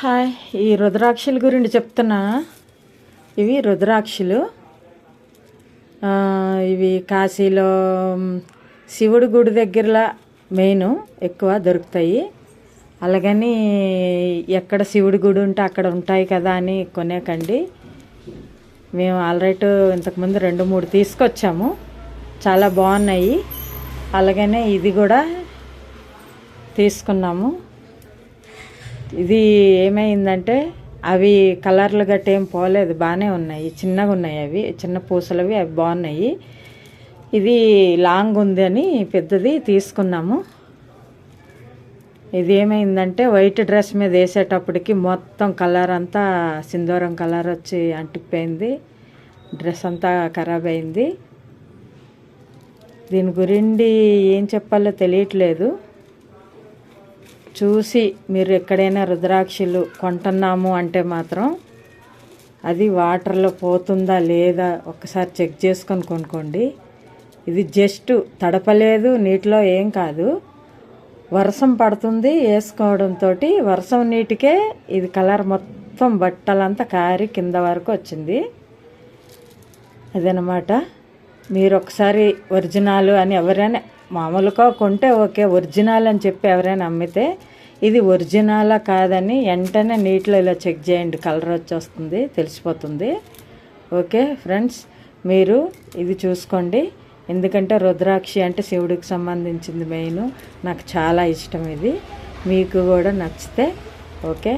Hi, ఈ రుద్రాక్షల గురించి చెప్తున్నా. ఇవి రుద్రాక్షలు. ఇవి కాశీలో శివుడి గుడి దగ్గరలో మెయిన్ ఎక్కువ దొరుకుతాయి. అలాగని ఎక్కడ శివుడి గుడి ఉంటే అక్కడ ఉంటాయి కదా అని కొనేకండి. మేము ఆల్రెడీ ఇంతకుముందు 2-3 తీసుకొచ్చాము, చాలా బాగున్నాయి. అలాగనే ఇది కూడా తీసుకున్నాము. ఇది ఏమైందంటే అవి కలర్లు గట్ట ఏం పోలేదు, బాగానే ఉన్నాయి, చిన్నగా ఉన్నాయి, అవి చిన్న పూసలవి, అవి బాగున్నాయి. ఇది లాంగ్ ఉంది అని పెద్దది తీసుకున్నాము. ఇది ఏమైందంటే వైట్ డ్రెస్ మీద వేసేటప్పటికి మొత్తం కలర్ అంతా సింధూరం కలర్ వచ్చి అంటుకుపోయింది, డ్రెస్ అంతా ఖరాబ్ అయింది. దీని గురించి ఏం చెప్పాలో తెలియట్లేదు. చూసి మీరు ఎక్కడైనా రుద్రాక్షలు కొంటున్నాము అంటే మాత్రం అది వాటర్లో పోతుందా లేదా ఒక్కసారి చెక్ చేసుకొని కొనుక్కోండి. ఇది జస్ట్ తడపలేదు, నీటిలో ఏం కాదు, వర్షం పడుతుంది వేసుకోవడంతో వర్షం నీటికే ఇది కలర్ మొత్తం బట్టలంతా కారి కింద వరకు వచ్చింది. అదనమాట. మీరు ఒకసారి ఒరిజినల్ అని ఎవరైనా మామూలుగా కొంటే ఓకే, ఒరిజినల్ అని చెప్పి ఎవరైనా అమ్మితే ఇది ఒరిజినలా కాదని వెంటనే నీటిలో ఇలా చెక్ చేయండి, కలర్ వచ్చేస్తుంది, తెలిసిపోతుంది. ఓకే ఫ్రెండ్స్, మీరు ఇది చూసుకోండి. ఎందుకంటే రుద్రాక్షి అంటే శివుడికి సంబంధించింది మెయిన్. నాకు చాలా ఇష్టం ఇది. మీకు కూడా నచ్చితే ఓకే.